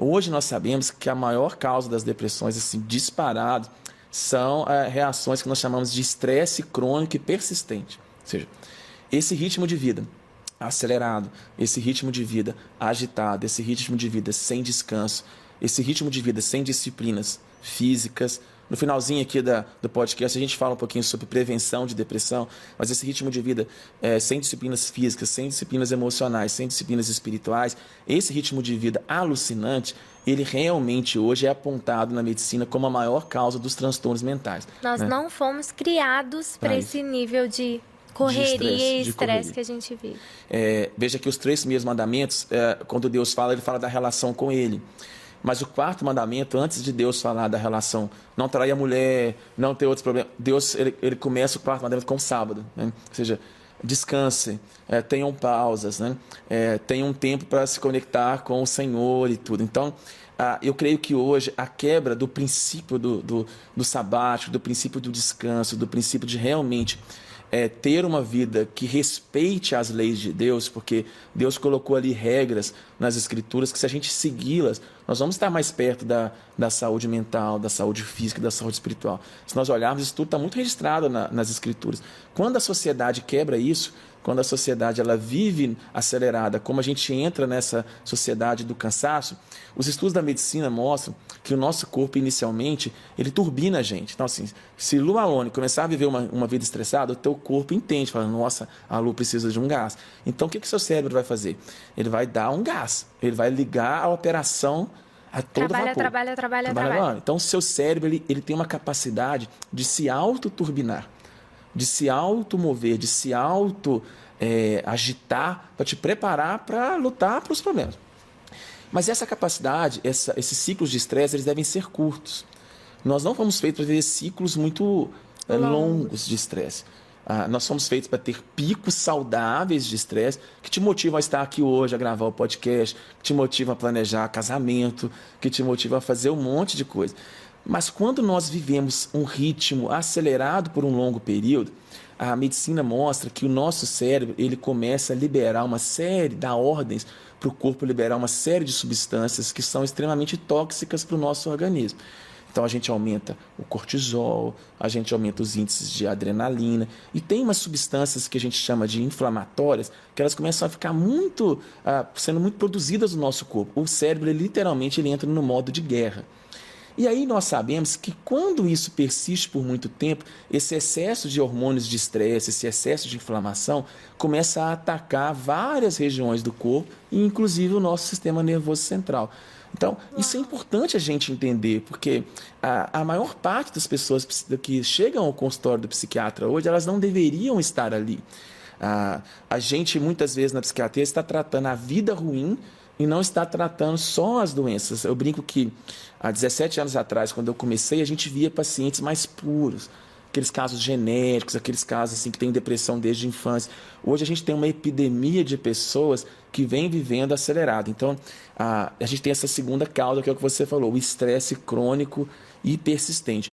Hoje nós sabemos que a maior causa das depressões, assim, disparado, são reações que nós chamamos de estresse crônico e persistente. Ou seja, esse ritmo de vida acelerado, esse ritmo de vida agitado, esse ritmo de vida sem descanso, esse ritmo de vida sem disciplinas físicas. No finalzinho aqui do podcast a gente fala um pouquinho sobre prevenção de depressão, mas esse ritmo de vida sem disciplinas físicas, sem disciplinas emocionais, sem disciplinas espirituais, esse ritmo de vida alucinante, ele realmente hoje é apontado na medicina como a maior causa dos transtornos mentais. Nós não fomos criados para esse nível de correria e estresse que a gente vive. Veja que os 3 primeiros mandamentos, quando Deus fala, ele fala da relação com ele. Mas o 4º mandamento, antes de Deus falar da relação, não trair a mulher, não ter outros problemas, Deus ele começa o 4º mandamento com o sábado. Né? Ou seja, descansem, tenham pausas, né? Tenham um tempo para se conectar com o Senhor e tudo. Então, eu creio que hoje a quebra do princípio do sabático, do princípio do descanso, do princípio de realmente ter uma vida que respeite as leis de Deus, porque Deus colocou ali regras nas Escrituras que, se a gente segui-las, nós vamos estar mais perto da saúde mental, da saúde física, da saúde espiritual. Se nós olharmos, isso tudo está muito registrado nas Escrituras. Quando a sociedade quebra isso, quando a sociedade ela vive acelerada, como a gente entra nessa sociedade do cansaço, os estudos da medicina mostram que o nosso corpo, inicialmente, ele turbina a gente. Então, assim, se Lu Malone começar a viver uma vida estressada, o teu corpo entende, fala, nossa, a Lu precisa de um gás. Então, o que o seu cérebro vai fazer? Ele vai dar um gás, ele vai ligar a operação a todo vapor. Trabalha. Então, o seu cérebro ele tem uma capacidade de se autoturbinar, de se automover, de se agitar para te preparar para lutar para os problemas. Mas essa capacidade, esses ciclos de estresse, eles devem ser curtos. Nós não fomos feitos para viver ciclos muito longos de estresse. Nós somos feitos para ter picos saudáveis de estresse que te motivam a estar aqui hoje, a gravar o podcast, que te motivam a planejar casamento, que te motivam a fazer um monte de coisa. Mas quando nós vivemos um ritmo acelerado por um longo período, a medicina mostra que o nosso cérebro ele começa a liberar uma série, dá ordens para o corpo liberar uma série de substâncias que são extremamente tóxicas para o nosso organismo. Então a gente aumenta o cortisol, a gente aumenta os índices de adrenalina e tem umas substâncias que a gente chama de inflamatórias que elas começam a ficar sendo muito produzidas no nosso corpo. O cérebro ele, literalmente ele entra no modo de guerra. E aí nós sabemos que quando isso persiste por muito tempo, esse excesso de hormônios de estresse, esse excesso de inflamação, começa a atacar várias regiões do corpo, inclusive o nosso sistema nervoso central. Então, isso é importante a gente entender, porque a maior parte das pessoas que chegam ao consultório do psiquiatra hoje, elas não deveriam estar ali. A gente, muitas vezes, na psiquiatria, está tratando a vida ruim e não está tratando só as doenças. Eu brinco que há 17 anos atrás, quando eu comecei, a gente via pacientes mais puros, aqueles casos genéricos, aqueles casos assim, que têm depressão desde a infância. Hoje a gente tem uma epidemia de pessoas que vêm vivendo acelerado. Então, a gente tem essa segunda causa, que é o que você falou, o estresse crônico e persistente.